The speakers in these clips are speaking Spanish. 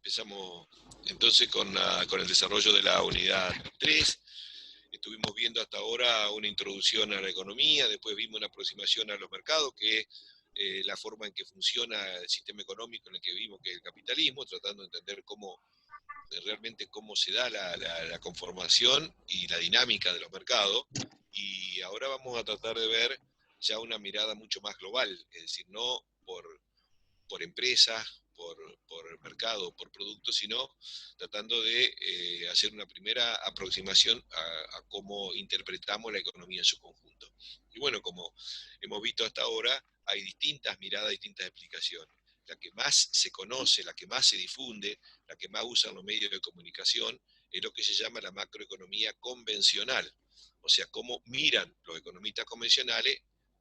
Empezamos entonces con el desarrollo de la unidad 3. Estuvimos viendo hasta ahora una introducción a la economía, después vimos una aproximación a los mercados, que es la forma en que funciona el sistema económico en el que vivimos, que es el capitalismo, tratando de entender realmente cómo se da la conformación y la dinámica de los mercados. Y ahora vamos a tratar de ver ya una mirada mucho más global, es decir, no por empresas, por mercado, por producto, sino tratando de hacer una primera aproximación a cómo interpretamos la economía en su conjunto. Y bueno, como hemos visto hasta ahora, hay distintas miradas, distintas explicaciones. La que más se conoce, la que más se difunde, la que más usan los medios de comunicación, es lo que se llama la macroeconomía convencional. O sea, cómo miran los economistas convencionales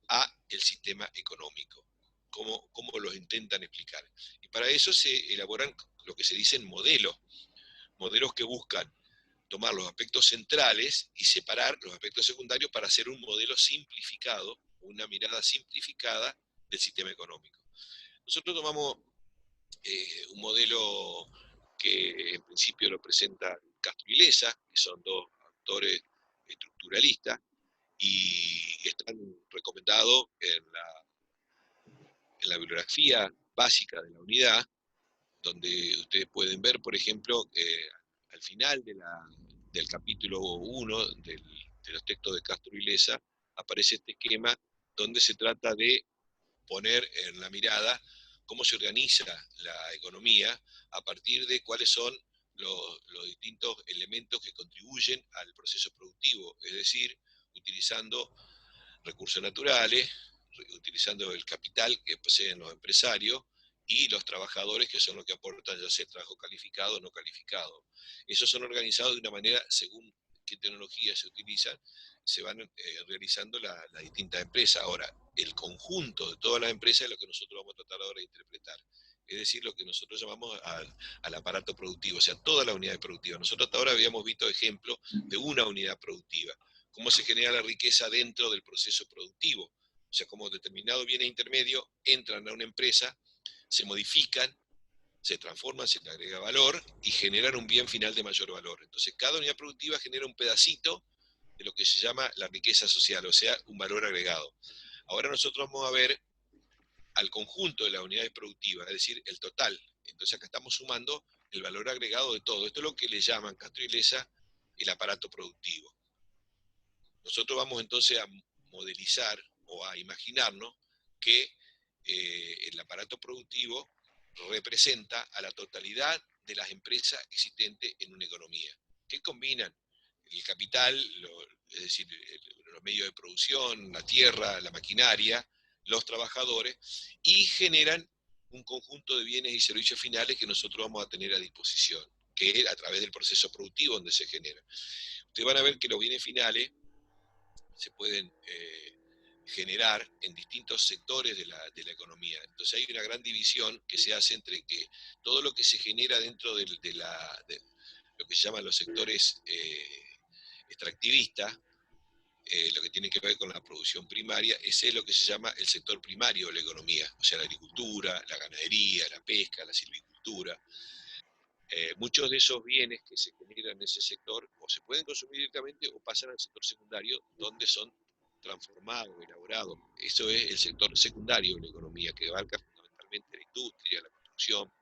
a el sistema económico. Cómo los intentan explicar. Y para eso se elaboran lo que se dicen modelos, modelos que buscan tomar los aspectos centrales y separar los aspectos secundarios para hacer un modelo simplificado, una mirada simplificada del sistema económico. Nosotros tomamos un modelo que en principio lo presenta Castro y Leza, que son dos autores estructuralistas, y están recomendados en la bibliografía básica de la unidad, donde ustedes pueden ver, por ejemplo, al final del capítulo 1 de los textos de Castro y Leza, aparece este esquema donde se trata de poner en la mirada cómo se organiza la economía a partir de cuáles son los distintos elementos que contribuyen al proceso productivo, es decir, utilizando recursos naturales, utilizando el capital que poseen los empresarios y los trabajadores, que son los que aportan ya sea trabajo calificado o no calificado. Esos son organizados de una manera según qué tecnologías se utilizan, se van realizando las distintas empresas. Ahora, el conjunto de todas las empresas es lo que nosotros vamos a tratar ahora de interpretar. Es decir, lo que nosotros llamamos al aparato productivo, o sea, todas las unidades productivas. Nosotros hasta ahora habíamos visto ejemplos de una unidad productiva, cómo se genera la riqueza dentro del proceso productivo. O sea, cómo determinados bienes intermedios entran a una empresa, se modifican, se transforman, se le agrega valor y generan un bien final de mayor valor. Entonces, cada unidad productiva genera un pedacito de lo que se llama la riqueza social, o sea, un valor agregado. Ahora nosotros vamos a ver al conjunto de las unidades productivas, es decir, el total. Entonces acá estamos sumando el valor agregado de todo. Esto es lo que le llaman Castro y Leza el aparato productivo. Nosotros vamos entonces a modelizar o a imaginarnos que el aparato productivo representa a la totalidad de las empresas existentes en una economía, que combinan el capital, es decir, los medios de producción, la tierra, la maquinaria, los trabajadores, y generan un conjunto de bienes y servicios finales que nosotros vamos a tener a disposición, que es a través del proceso productivo donde se genera. Ustedes van a ver que los bienes finales se pueden generar en distintos sectores de la economía. Entonces hay una gran división que se hace entre que todo lo que se genera dentro de lo que se llaman los sectores extractivistas, lo que tiene que ver con la producción primaria, ese es lo que se llama el sector primario de la economía, o sea, la agricultura, la ganadería, la pesca, la silvicultura. Muchos de esos bienes que se generan en ese sector o se pueden consumir directamente o pasan al sector secundario, donde son transformados, elaborados. Eso es el sector secundario de la economía, que abarca fundamentalmente la industria, la construcción.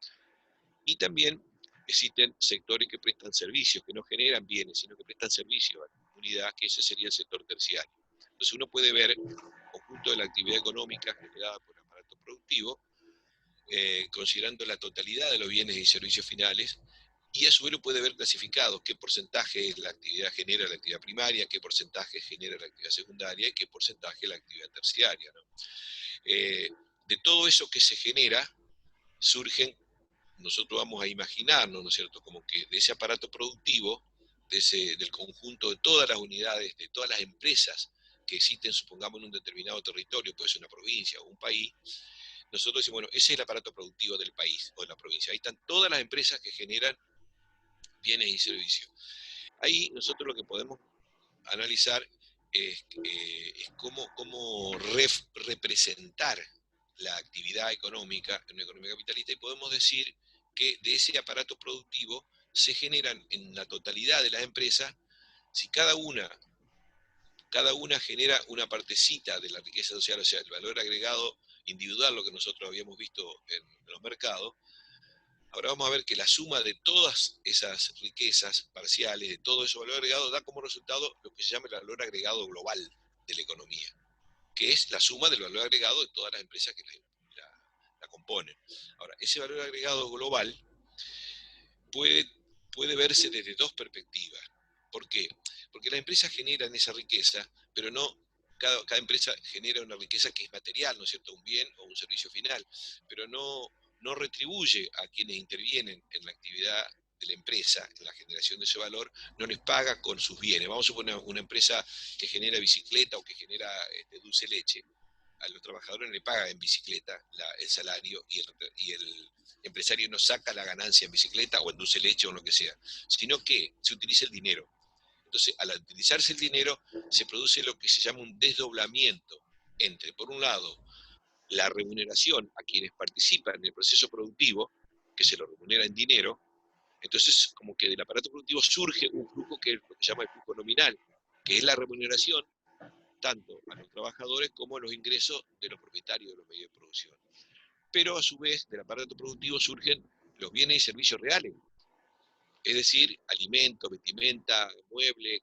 Y también existen sectores que prestan servicios, que no generan bienes, sino que prestan servicios a la comunidad, que ese sería el sector terciario. Entonces uno puede ver el conjunto de la actividad económica generada por el aparato productivo, considerando la totalidad de los bienes y servicios finales, y a su vez lo puede ver clasificado, qué porcentaje la actividad genera la actividad primaria, qué porcentaje genera la actividad secundaria y qué porcentaje la actividad terciaria, ¿no? De todo eso que se genera, surgen, nosotros vamos a imaginarnos, ¿no es cierto?, como que de ese aparato productivo, del conjunto de todas las unidades, de todas las empresas que existen, supongamos, en un determinado territorio, puede ser una provincia o un país, nosotros decimos, bueno, ese es el aparato productivo del país o de la provincia. Ahí están todas las empresas que generan bienes y servicios. Ahí nosotros lo que podemos analizar es cómo representar la actividad económica en una economía capitalista, y podemos decir que de ese aparato productivo se generan en la totalidad de las empresas, si cada una genera una partecita de la riqueza social, o sea, el valor agregado individual, lo que nosotros habíamos visto en los mercados. Ahora vamos a ver que la suma de todas esas riquezas parciales, de todo ese valor agregado, da como resultado lo que se llama el valor agregado global de la economía, que es la suma del valor agregado de todas las empresas que la componen. Ahora, ese valor agregado global puede, puede verse desde dos perspectivas. ¿Por qué? Porque las empresas generan esa riqueza, pero no cada empresa genera una riqueza que es material, ¿no es cierto? Un bien o un servicio final, pero no retribuye a quienes intervienen en la actividad de la empresa, en la generación de ese valor, no les paga con sus bienes. Vamos a suponer una empresa que genera bicicleta o que genera dulce leche. A los trabajadores le paga en bicicleta el salario y el empresario no saca la ganancia en bicicleta o en dulce leche o en lo que sea, sino que se utiliza el dinero. Entonces, al utilizarse el dinero, se produce lo que se llama un desdoblamiento entre, por un lado, la remuneración a quienes participan en el proceso productivo, que se lo remunera en dinero. Entonces, como que del aparato productivo surge un flujo que es lo que se llama el flujo nominal, que es la remuneración tanto a los trabajadores como a los ingresos de los propietarios de los medios de producción. Pero a su vez, del aparato productivo surgen los bienes y servicios reales, es decir, alimentos, vestimenta, muebles,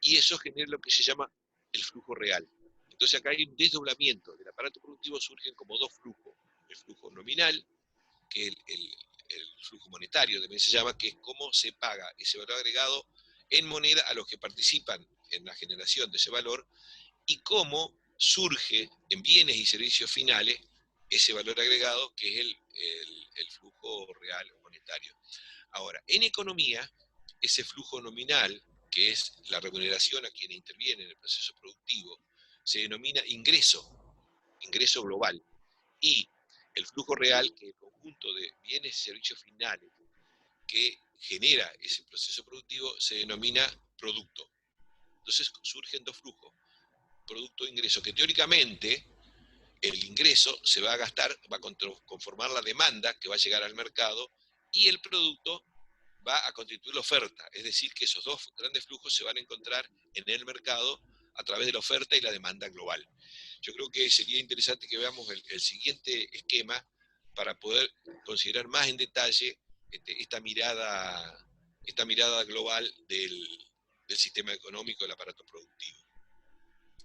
y eso genera lo que se llama el flujo real. Entonces acá hay un desdoblamiento. Del aparato productivo surgen como dos flujos. El flujo nominal, que es el flujo monetario también se llama, que es cómo se paga ese valor agregado en moneda a los que participan en la generación de ese valor, y cómo surge en bienes y servicios finales ese valor agregado que es el flujo real o monetario. Ahora, en economía, ese flujo nominal, que es la remuneración a quienes intervienen en el proceso productivo, se denomina ingreso global. Y el flujo real, que es el conjunto de bienes y servicios finales que genera ese proceso productivo, se denomina producto. Entonces surgen dos flujos, producto e ingreso, que teóricamente el ingreso se va a gastar, va a conformar la demanda que va a llegar al mercado, y el producto va a constituir la oferta, es decir, que esos dos grandes flujos se van a encontrar en el mercado a través de la oferta y la demanda global. Yo creo que sería interesante que veamos el siguiente esquema para poder considerar más en detalle esta mirada global del sistema económico del aparato productivo.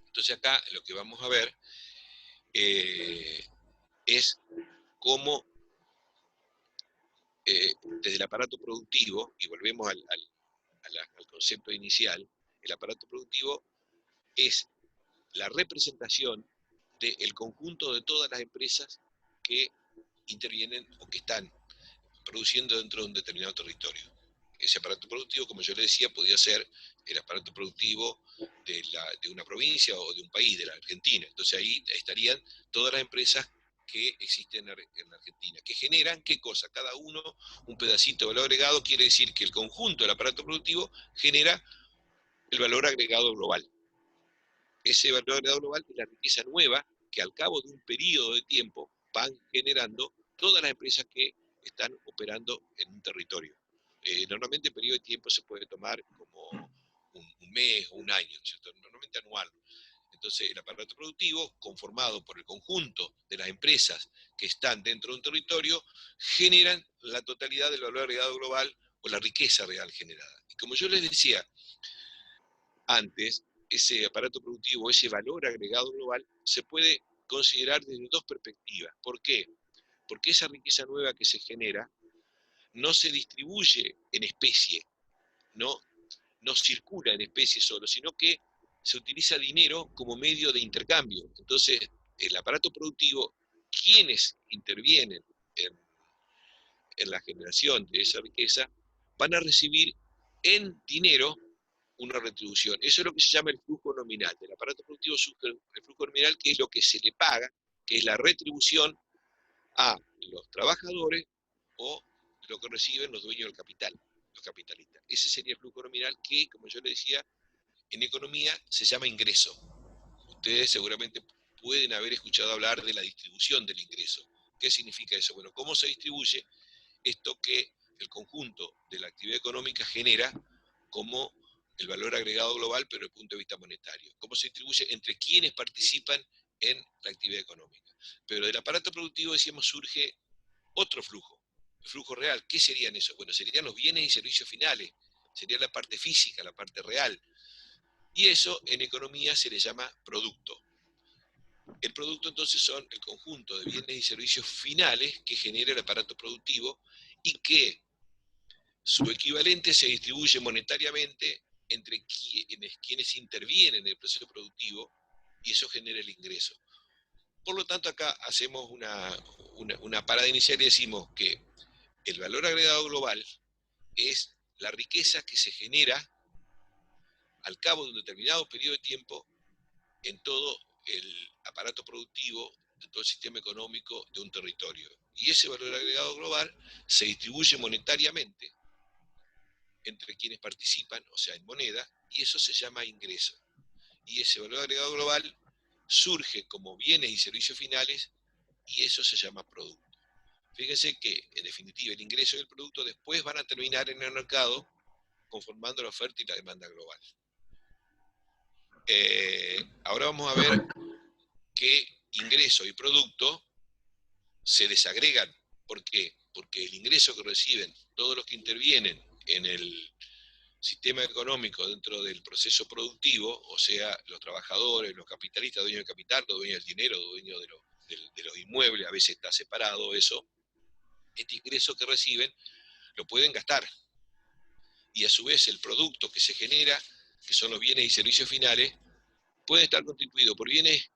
Entonces acá lo que vamos a ver es cómo desde el aparato productivo, y volvemos al concepto inicial, el aparato productivo es la representación del conjunto de todas las empresas que intervienen o que están produciendo dentro de un determinado territorio. Ese aparato productivo, como yo le decía, podía ser el aparato productivo de una provincia o de un país, de la Argentina. Entonces ahí estarían todas las empresas que existen en la Argentina, que generan qué cosa, cada uno un pedacito de valor agregado, quiere decir que el conjunto del aparato productivo genera el valor agregado global. Ese valor agregado global es la riqueza nueva que al cabo de un periodo de tiempo van generando todas las empresas que están operando en un territorio. Normalmente el periodo de tiempo se puede tomar como un mes o un año, ¿cierto? Normalmente anual. Entonces, el aparato productivo, conformado por el conjunto de las empresas que están dentro de un territorio, generan la totalidad del valor agregado global o la riqueza real generada. Y como yo les decía antes, ese aparato productivo, ese valor agregado global, se puede considerar desde dos perspectivas. ¿Por qué? Porque esa riqueza nueva que se genera no se distribuye en especie, no, no circula en especie solo, sino que se utiliza dinero como medio de intercambio. Entonces, el aparato productivo, quienes intervienen en la generación de esa riqueza, van a recibir en dinero una retribución. Eso es lo que se llama el flujo nominal. Del aparato productivo surge el flujo nominal, que es lo que se le paga, que es la retribución a los trabajadores o lo que reciben los dueños del capital, los capitalistas. Ese sería el flujo nominal que, como yo le decía, en economía se llama ingreso. Ustedes seguramente pueden haber escuchado hablar de la distribución del ingreso. ¿Qué significa eso? Bueno, ¿cómo se distribuye? esto que el conjunto de la actividad económica genera como el valor agregado global, pero desde el punto de vista monetario. Cómo se distribuye entre quienes participan en la actividad económica. Pero del aparato productivo, decíamos, surge otro flujo, el flujo real. ¿Qué serían esos? Bueno, serían los bienes y servicios finales, sería la parte física, la parte real. Y eso en economía se le llama producto. El producto entonces son el conjunto de bienes y servicios finales que genera el aparato productivo y que su equivalente se distribuye monetariamente entre quienes intervienen en el proceso productivo y eso genera el ingreso. Por lo tanto, acá hacemos una parada inicial y decimos que el valor agregado global es la riqueza que se genera al cabo de un determinado periodo de tiempo en todo el aparato productivo, de todo el sistema económico de un territorio. Y ese valor agregado global se distribuye monetariamente entre quienes participan, o sea, en moneda, y eso se llama ingreso. Y ese valor agregado global surge como bienes y servicios finales, y eso se llama producto. Fíjense que, en definitiva, el ingreso y el producto después van a terminar en el mercado conformando la oferta y la demanda global. Ahora vamos a ver que ingreso y producto se desagregan. ¿Por qué? Porque el ingreso que reciben todos los que intervienen en el sistema económico dentro del proceso productivo, o sea, los trabajadores, los capitalistas, dueños del capital, los dueños del dinero, dueños de los inmuebles, a veces está separado eso, este ingreso que reciben lo pueden gastar. Y a su vez el producto que se genera, que son los bienes y servicios finales, puede estar constituido por bienes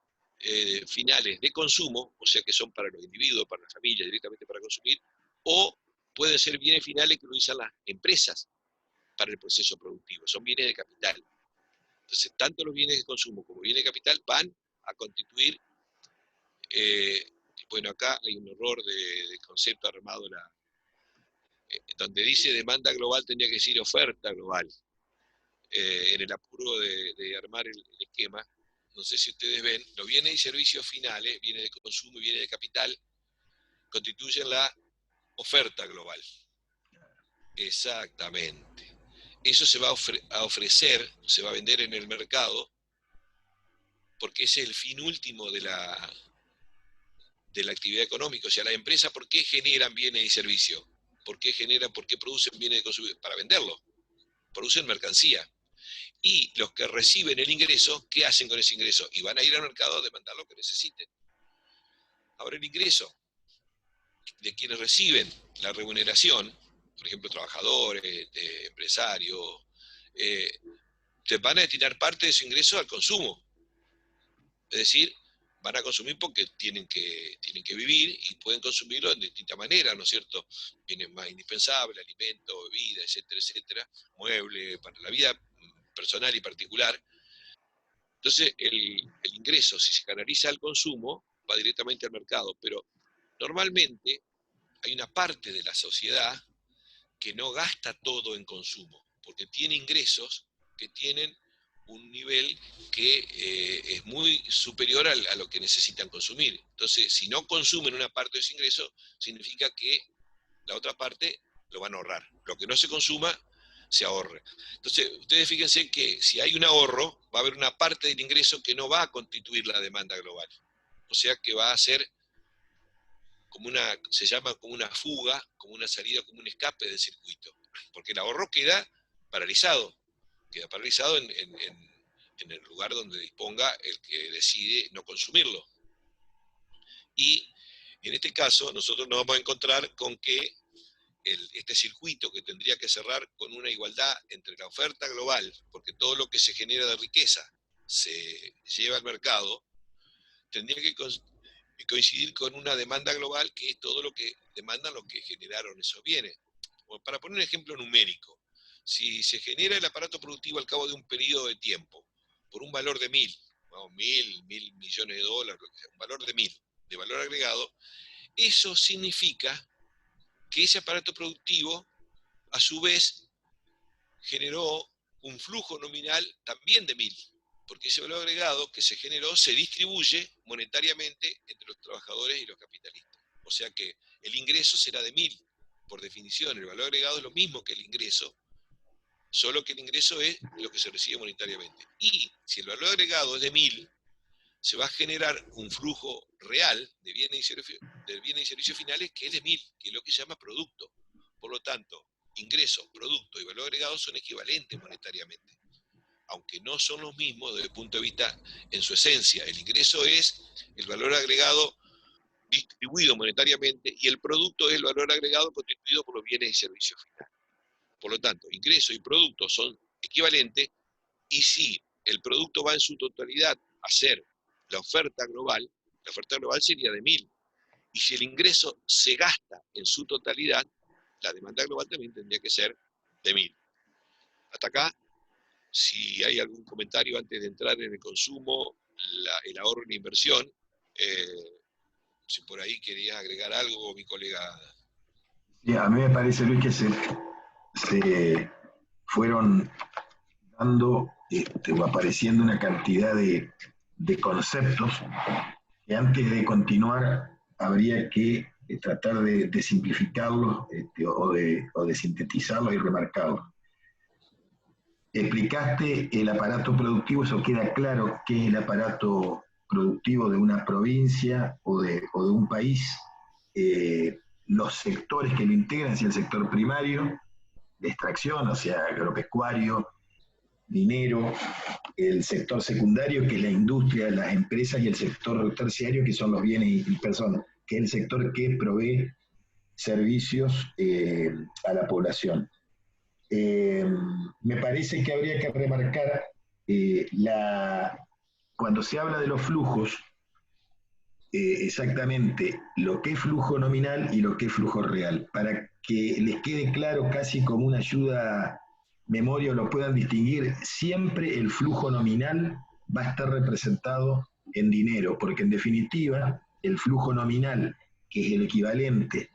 finales de consumo, o sea que son para los individuos, para las familias, directamente para consumir, o pueden ser bienes finales que utilizan las empresas para el proceso productivo, son bienes de capital. Entonces, tanto los bienes de consumo como bienes de capital van a constituir, bueno, acá hay un error de concepto armado, donde dice demanda global tendría que decir oferta global. En el apuro de armar el esquema, no sé si ustedes ven, los bienes y servicios finales, bienes de consumo y bienes de capital, constituyen la oferta global. Exactamente. Eso se va a ofrecer, se va a vender en el mercado, porque ese es el fin último de la actividad económica. O sea, las empresas, ¿por qué generan bienes y servicios? ¿Por qué producen bienes de consumo? Para venderlos. Producen mercancía. Y los que reciben el ingreso, ¿qué hacen con ese ingreso? Y van a ir al mercado a demandar lo que necesiten. Ahora el ingreso de quienes reciben la remuneración, por ejemplo, trabajadores, empresarios, se van a destinar parte de su ingreso al consumo. Es decir, van a consumir porque tienen que vivir y pueden consumirlo de distintas maneras, ¿no es cierto? Bienes más indispensables, alimentos, bebidas, etcétera, etcétera, muebles, para la vida personal y particular. Entonces, el ingreso, si se canaliza al consumo, va directamente al mercado, pero normalmente hay una parte de la sociedad que no gasta todo en consumo, porque tiene ingresos que tienen un nivel que es muy superior a lo que necesitan consumir. Entonces, si no consumen una parte de ese ingreso, significa que la otra parte lo van a ahorrar. Lo que no se consuma, se ahorre. Entonces, ustedes fíjense que si hay un ahorro, va a haber una parte del ingreso que no va a constituir la demanda global. O sea que va a ser se llama como una fuga, como una salida, como un escape del circuito. Porque el ahorro queda paralizado en el lugar donde disponga el que decide no consumirlo. Y en este caso nosotros nos vamos a encontrar con que este circuito que tendría que cerrar con una igualdad entre la oferta global, porque todo lo que se genera de riqueza se lleva al mercado, tendría que coincidir con una demanda global, que es todo lo que demandan los que generaron esos bienes. Para poner un ejemplo numérico, si se genera el aparato productivo al cabo de un periodo de tiempo, por un valor de 1.000 millones de dólares, un valor de 1.000, de valor agregado, eso significa que ese aparato productivo, a su vez, generó un flujo nominal también de 1.000, porque ese valor agregado que se generó se distribuye monetariamente entre los trabajadores y los capitalistas. O sea que el ingreso será de 1.000, por definición, el valor agregado es lo mismo que el ingreso, solo que el ingreso es lo que se recibe monetariamente. Y si el valor agregado es de 1000, se va a generar un flujo real de bienes y servicios finales que es de 1000, que es lo que se llama producto. Por lo tanto, ingreso, producto y valor agregado son equivalentes monetariamente, aunque no son los mismos desde el punto de vista en su esencia. El ingreso es el valor agregado distribuido monetariamente y el producto es el valor agregado constituido por los bienes y servicios finales. Por lo tanto, ingreso y producto son equivalentes, y si el producto va en su totalidad a ser la oferta global sería de 1000. Y si el ingreso se gasta en su totalidad, la demanda global también tendría que ser de 1000. Hasta acá, si hay algún comentario antes de entrar en el consumo, el ahorro y la inversión, si por ahí querías agregar algo, mi colega. Sí, a mí me parece, Luis, que se fueron dando o apareciendo una cantidad de conceptos que antes de continuar habría que tratar de simplificarlos o de sintetizarlos y remarcarlos. Explicaste el aparato productivo, eso queda claro que es el aparato productivo de una provincia o de un país, los sectores que lo integran, si el sector primario, de extracción, o sea, agropecuario, minero, el sector secundario, que es la industria, las empresas, y el sector terciario, que son los bienes y personas, que es el sector que provee servicios a la población. Me parece que habría que remarcar cuando se habla de los flujos, exactamente lo que es flujo nominal y lo que es flujo real, para que les quede claro casi como una ayuda memoria o lo puedan distinguir. Siempre el flujo nominal va a estar representado en dinero, porque en definitiva el flujo nominal, que es el equivalente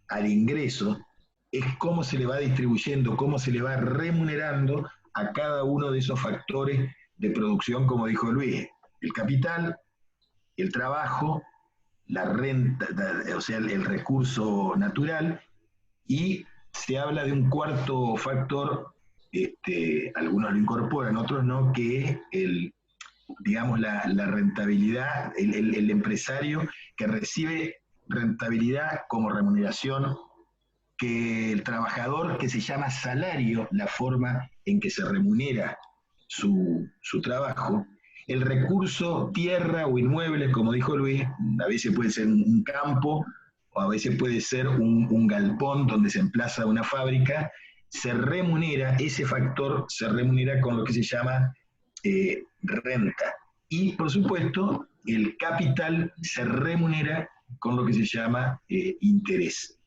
al ingreso, es cómo se le va distribuyendo, cómo se le va remunerando a cada uno de esos factores de producción, como dijo Luis: el capital, el trabajo, la renta, o sea, el recurso natural, y se habla de un cuarto factor, algunos lo incorporan, otros no, que es digamos, la rentabilidad, el empresario que recibe rentabilidad como remuneración, que el trabajador, que se llama salario, la forma en que se remunera su trabajo, el recurso tierra o inmueble, como dijo Luis, a veces puede ser un campo o a veces puede ser un galpón donde se emplaza una fábrica, se remunera, ese factor se remunera con lo que se llama renta. Y por supuesto, el capital se remunera con lo que se llama interés.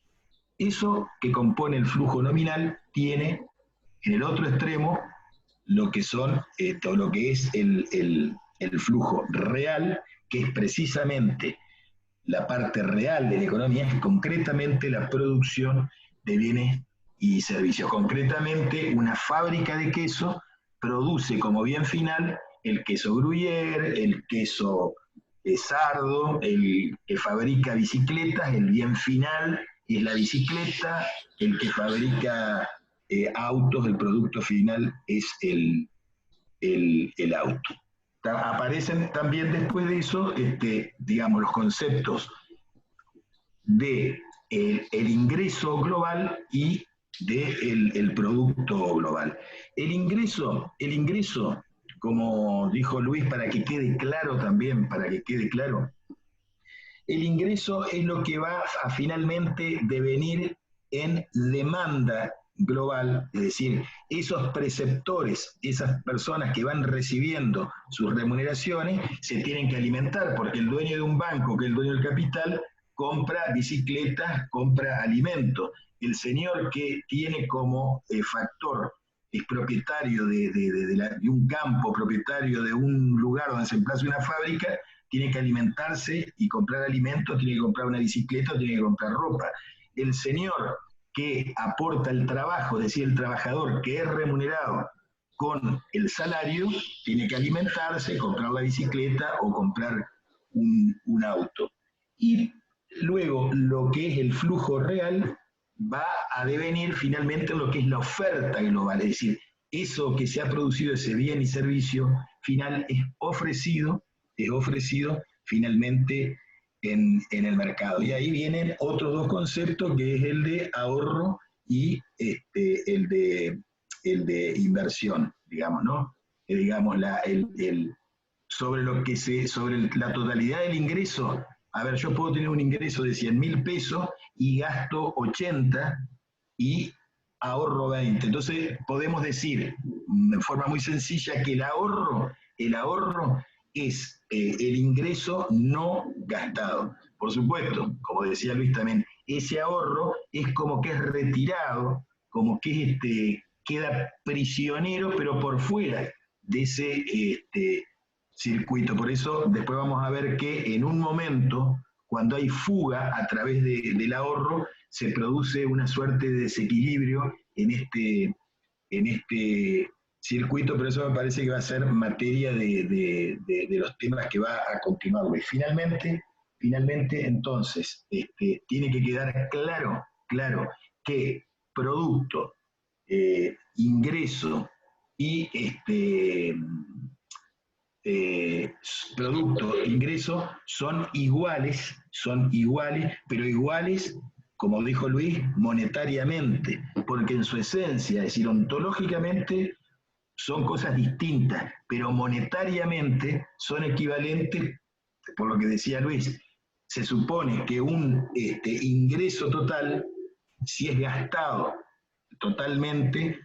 Eso que compone el flujo nominal tiene en el otro extremo lo que son, o lo que es el flujo real, que es precisamente la parte real de la economía, es concretamente la producción de bienes y servicios. Concretamente, una fábrica de queso produce como bien final el queso gruyère, el queso sardo, el que fabrica bicicletas, el bien final es la bicicleta, el que fabrica autos, el producto final es el auto. Aparecen también después de eso, digamos, los conceptos de el ingreso global y del el producto global. El ingreso, como dijo Luis, para que quede claro también, para que quede claro, el ingreso es lo que va a finalmente devenir en demanda global, es decir, esos preceptores, esas personas que van recibiendo sus remuneraciones, se tienen que alimentar, porque el dueño de un banco, que es el dueño del capital, compra bicicletas, compra alimentos. El señor que tiene como factor, es propietario de un campo, propietario de un lugar donde se emplaza una fábrica, tiene que alimentarse y comprar alimentos, tiene que comprar una bicicleta, tiene que comprar ropa. El señor que aporta el trabajo, es decir, el trabajador que es remunerado con el salario, tiene que alimentarse, comprar la bicicleta o comprar un auto. Y luego, lo que es el flujo real, va a devenir finalmente en lo que es la oferta global, es decir, eso que se ha producido, ese bien y servicio final, es ofrecido finalmente en el mercado. Y ahí vienen otros dos conceptos, que es el de ahorro y el de inversión, digamos, ¿no? Digamos, sobre lo que sobre la totalidad del ingreso. A ver, yo puedo tener un ingreso de 100.000 pesos y gasto 80 y ahorro 20. Entonces podemos decir de forma muy sencilla que el ahorro es el ingreso no gastado. Por supuesto, como decía Luis también, ese ahorro es como que es retirado, como que queda prisionero, pero por fuera de ese circuito. Por eso después vamos a ver que en un momento, cuando hay fuga a través del ahorro, se produce una suerte de desequilibrio en este circuito, pero eso me parece que va a ser materia de los temas que va a continuar. Y finalmente entonces, tiene que quedar claro que producto, ingreso y eh, producto, ingreso, son iguales, pero iguales, como dijo Luis, monetariamente, porque en su esencia, es decir, ontológicamente, son cosas distintas, pero monetariamente son equivalentes, por lo que decía Luis. Se supone que un ingreso total, si es gastado totalmente,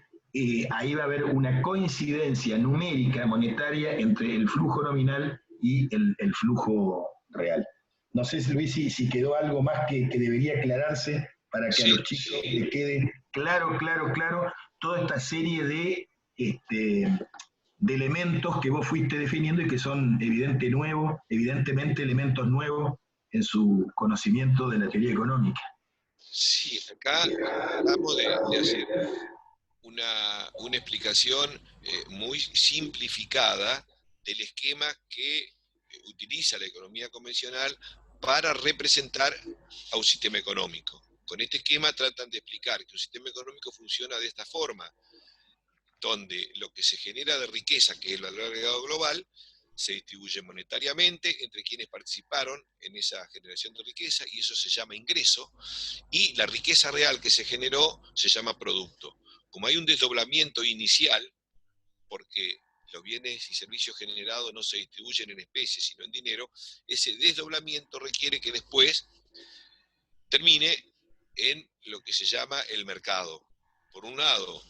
ahí va a haber una coincidencia numérica, monetaria, entre el flujo nominal y el flujo real. No sé, Luis, si quedó algo más que debería aclararse para que a Sí, los chicos les quede claro toda esta serie de elementos que vos fuiste definiendo y que son evidentemente elementos nuevos en su conocimiento de la teoría económica. sí, acá tratamos de hacer una explicación muy simplificada del esquema que utiliza la economía convencional para representar a un sistema económico. Con este esquema tratan de explicar que un sistema económico funciona de esta forma, donde lo que se genera de riqueza, que es el valor agregado global, se distribuye monetariamente entre quienes participaron en esa generación de riqueza, y eso se llama ingreso, y la riqueza real que se generó se llama producto. Como hay un desdoblamiento inicial, porque los bienes y servicios generados no se distribuyen en especies, sino en dinero, ese desdoblamiento requiere que después termine en lo que se llama el mercado. Por un lado,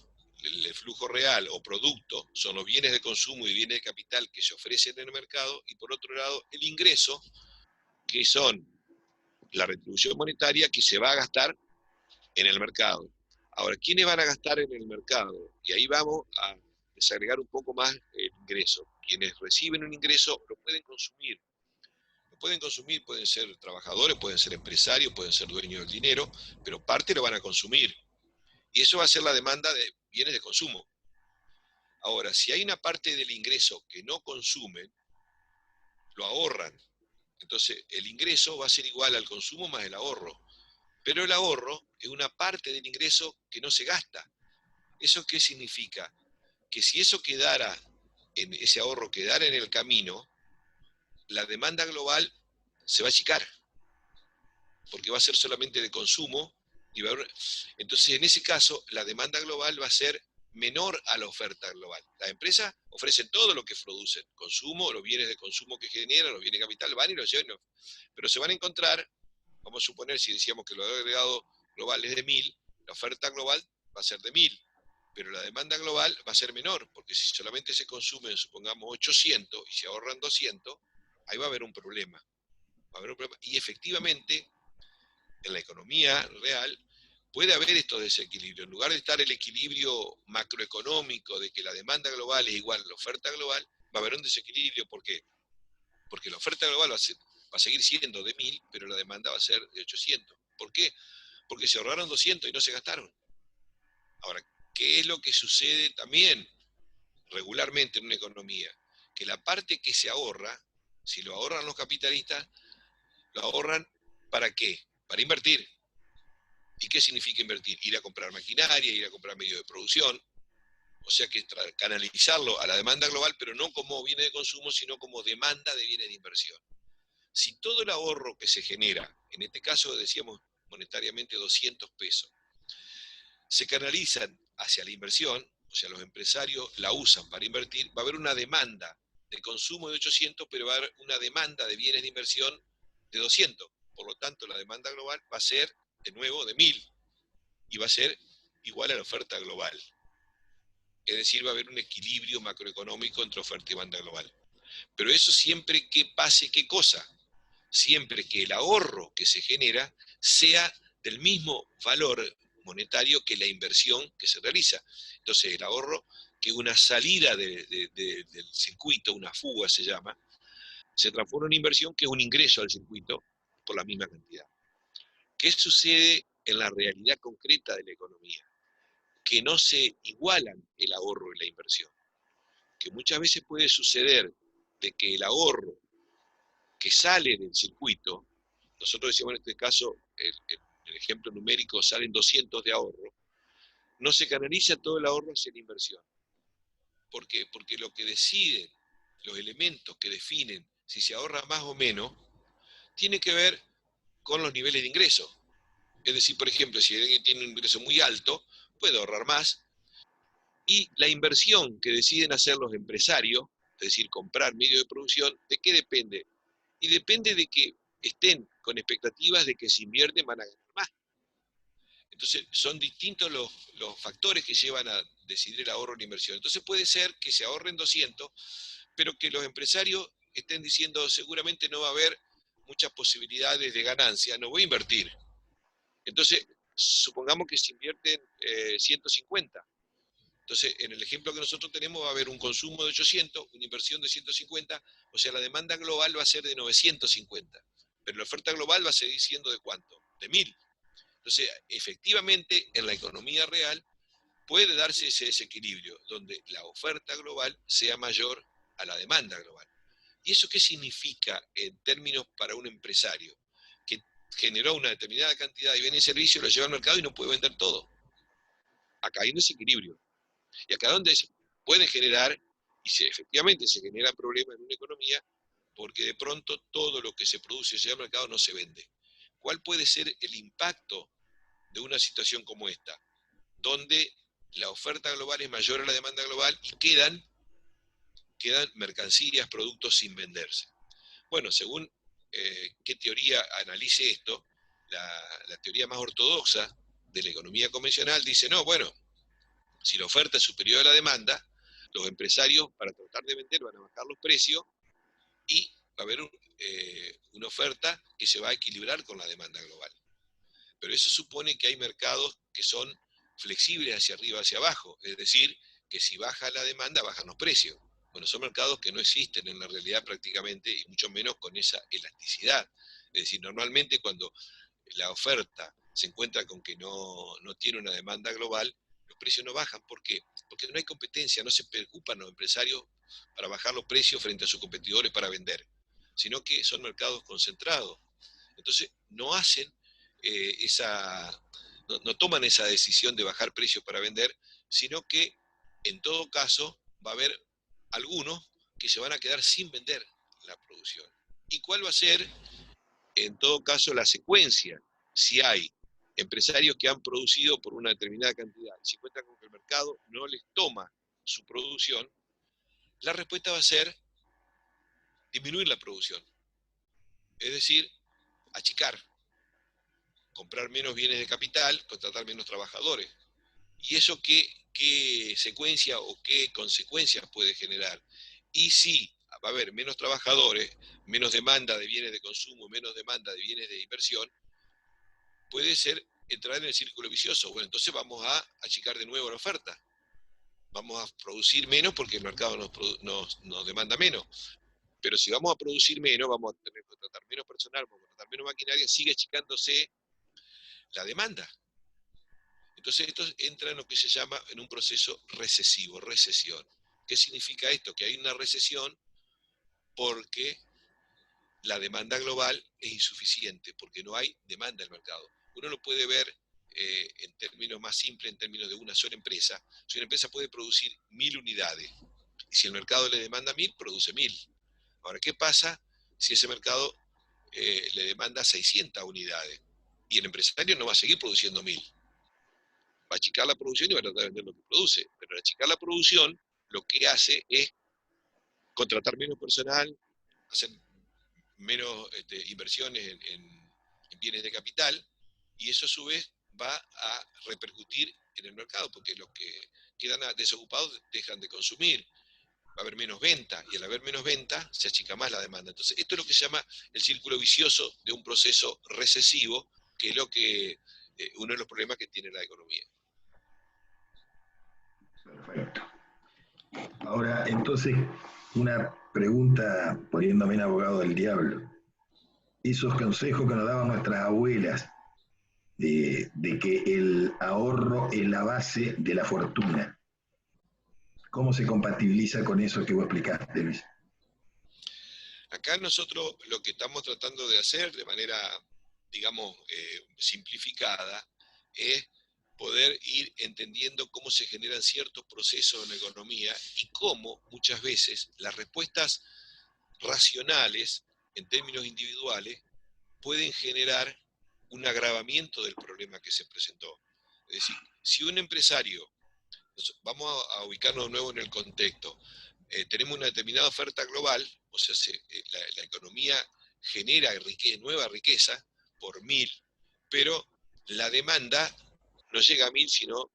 el flujo real o producto son los bienes de consumo y bienes de capital que se ofrecen en el mercado, y por otro lado, el ingreso, que son la retribución monetaria que se va a gastar en el mercado. Ahora, ¿quiénes van a gastar en el mercado? Y ahí vamos a desagregar un poco más el ingreso. Quienes reciben un ingreso lo pueden consumir. Lo pueden consumir, pueden ser trabajadores, pueden ser empresarios, pueden ser dueños del dinero, pero parte lo van a consumir. Y eso va a ser la demanda de bienes de consumo. Ahora, si hay una parte del ingreso que no consumen, lo ahorran. Entonces, el ingreso va a ser igual al consumo más el ahorro. Pero el ahorro es una parte del ingreso que no se gasta. ¿Eso qué significa? Que si eso quedara, ese ahorro quedara en el camino, la demanda global se va a achicar, porque va a ser solamente de consumo. Entonces, en ese caso, la demanda global va a ser menor a la oferta global. Las empresas ofrecen todo lo que producen, consumo, los bienes de consumo que generan, los bienes de capital, van y los llevan, pero se van a encontrar, vamos a suponer, si decíamos que el valor agregado global es de 1000, la oferta global va a ser de 1000, pero la demanda global va a ser menor, porque si solamente se consumen, supongamos, 800 y se ahorran 200, ahí va a haber un problema. Va a haber un problema. Y efectivamente, en la economía real, puede haber estos desequilibrios. En lugar de estar el equilibrio macroeconómico de que la demanda global es igual a la oferta global, va a haber un desequilibrio. ¿Por qué? Porque la oferta global va a seguir siendo de 1000, pero la demanda va a ser de 800. ¿Por qué? Porque se ahorraron 200 y no se gastaron. Ahora, ¿qué es lo que sucede también regularmente en una economía? Que la parte que se ahorra, si lo ahorran los capitalistas, lo ahorran ¿para qué? Para invertir. ¿Y qué significa invertir? Ir a comprar maquinaria, ir a comprar medios de producción, o sea que canalizarlo a la demanda global, pero no como bienes de consumo, sino como demanda de bienes de inversión. Si todo el ahorro que se genera, en este caso decíamos monetariamente 200 pesos, se canalizan hacia la inversión, o sea, los empresarios la usan para invertir, va a haber una demanda de consumo de 800, pero va a haber una demanda de bienes de inversión de 200. Por lo tanto, la demanda global va a ser, de nuevo, de 1000 y va a ser igual a la oferta global. Es decir, va a haber un equilibrio macroeconómico entre oferta y demanda global. Pero eso siempre que pase, ¿qué cosa? Siempre que el ahorro que se genera sea del mismo valor monetario que la inversión que se realiza. Entonces, el ahorro, que es una salida del circuito, una fuga se llama, se transforma en inversión que es un ingreso al circuito por la misma cantidad. ¿Qué sucede en la realidad concreta de la economía? Que no se igualan el ahorro y la inversión. Que muchas veces puede suceder de que el ahorro que sale del circuito, nosotros decíamos en este caso, el ejemplo numérico, salen 200 de ahorro, no se canaliza todo el ahorro hacia la inversión. ¿Por qué? Porque lo que deciden, los elementos que definen si se ahorra más o menos, tiene que ver con los niveles de ingreso. Es decir, por ejemplo, si alguien tiene un ingreso muy alto, puede ahorrar más. Y la inversión que deciden hacer los empresarios, es decir, comprar medios de producción, ¿de qué depende? Y depende de que estén con expectativas de que si invierten van a ganar más. Entonces, son distintos los factores que llevan a decidir el ahorro o la inversión. Entonces, puede ser que se ahorren 200, pero que los empresarios estén diciendo seguramente no va a haber muchas posibilidades de ganancia, no voy a invertir. Entonces, supongamos que se invierten 150. Entonces, en el ejemplo que nosotros tenemos va a haber un consumo de 800, una inversión de 150, o sea, la demanda global va a ser de 950, pero la oferta global va a seguir siendo ¿de cuánto? De 1000. Entonces, efectivamente, en la economía real puede darse ese desequilibrio, donde la oferta global sea mayor a la demanda global. ¿Y eso qué significa en términos para un empresario? Que generó una determinada cantidad de bienes y servicios, lo lleva al mercado y no puede vender todo. Acá hay un desequilibrio. Y acá donde puede generar, y si efectivamente se generan problemas en una economía, porque de pronto todo lo que se produce y se lleva al mercado no se vende. ¿Cuál puede ser el impacto de una situación como esta? Donde la oferta global es mayor a la demanda global y quedan mercancías, productos sin venderse. Bueno, según qué teoría analice esto, la teoría más ortodoxa de la economía convencional dice, no, bueno, si la oferta es superior a la demanda, los empresarios para tratar de vender van a bajar los precios y va a haber una oferta que se va a equilibrar con la demanda global. Pero eso supone que hay mercados que son flexibles hacia arriba, hacia abajo, es decir, que si baja la demanda, bajan los precios. Bueno, son mercados que no existen en la realidad prácticamente, y mucho menos con esa elasticidad. Es decir, normalmente cuando la oferta se encuentra con que no tiene una demanda global, los precios no bajan. ¿Por qué? Porque no hay competencia, no se preocupan los empresarios para bajar los precios frente a sus competidores para vender, sino que son mercados concentrados. Entonces, no hacen no toman esa decisión de bajar precios para vender, sino que en todo caso va a haber algunos que se van a quedar sin vender la producción. ¿Y cuál va a ser, en todo caso, la secuencia? Si hay empresarios que han producido por una determinada cantidad y se encuentran con que el mercado no les toma su producción, la respuesta va a ser disminuir la producción. Es decir, achicar, comprar menos bienes de capital, contratar menos trabajadores. ¿Y eso qué secuencia o qué consecuencias puede generar? Y si va a haber menos trabajadores, menos demanda de bienes de consumo, menos demanda de bienes de inversión, puede ser entrar en el círculo vicioso. Bueno, entonces vamos a achicar de nuevo la oferta. Vamos a producir menos porque el mercado nos demanda menos. Pero si vamos a producir menos, vamos a tener que contratar menos personal, vamos a contratar menos maquinaria, sigue achicándose la demanda. Entonces esto entra en lo que se llama en un proceso recesivo, recesión. ¿Qué significa esto? Que hay una recesión porque la demanda global es insuficiente, porque no hay demanda en el mercado. Uno lo puede ver en términos más simples, en términos de una sola empresa, si una empresa puede producir 1000 unidades, y si el mercado le demanda 1000, produce 1000. Ahora, ¿qué pasa si ese mercado le demanda 600 unidades? Y el empresario no va a seguir produciendo 1000. Va a achicar la producción y va a tratar de vender lo que produce. Pero al achicar la producción, lo que hace es contratar menos personal, hacer menos inversiones en bienes de capital, y eso a su vez va a repercutir en el mercado, porque los que quedan desocupados dejan de consumir, va a haber menos venta, y al haber menos venta se achica más la demanda. Entonces, esto es lo que se llama el círculo vicioso de un proceso recesivo, que es lo que uno de los problemas que tiene la economía. Perfecto. Ahora, entonces, una pregunta poniéndome en abogado del diablo. Esos consejos que nos daban nuestras abuelas de que el ahorro es la base de la fortuna, ¿cómo se compatibiliza con eso que vos explicaste, Luis? Acá nosotros lo que estamos tratando de hacer de manera, digamos, simplificada, es poder ir entendiendo cómo se generan ciertos procesos en la economía y cómo muchas veces las respuestas racionales en términos individuales pueden generar un agravamiento del problema que se presentó. Es decir, si un empresario, vamos a ubicarnos de nuevo en el contexto, tenemos una determinada oferta global, o sea, la economía genera nueva riqueza por 1000, pero la demanda no llega a 1000, sino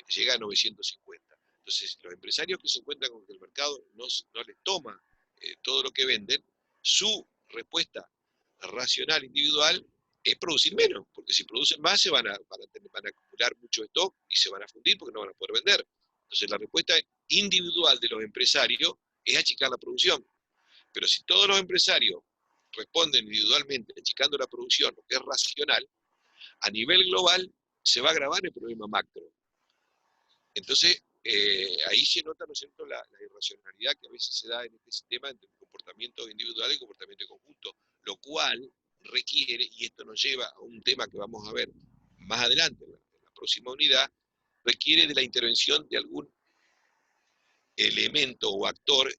llega a 950. Entonces, los empresarios que se encuentran con que el mercado no les toma todo lo que venden, su respuesta racional individual es producir menos, porque si producen más van a acumular mucho stock y se van a fundir porque no van a poder vender. Entonces la respuesta individual de los empresarios es achicar la producción. Pero si todos los empresarios responden individualmente achicando la producción, lo que es racional, a nivel global se va a agravar el problema macro. Entonces, ahí se nota, ¿no es cierto?, la irracionalidad que a veces se da en este sistema entre comportamiento individual y comportamiento conjunto, lo cual requiere, y esto nos lleva a un tema que vamos a ver más adelante, en la próxima unidad, requiere de la intervención de algún elemento o actor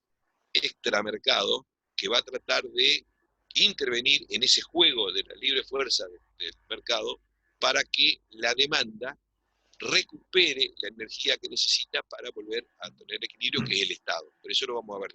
extramercado que va a tratar de intervenir en ese juego de la libre fuerza del mercado para que la demanda recupere la energía que necesita para volver a tener equilibrio, que es el Estado. Pero eso lo vamos a ver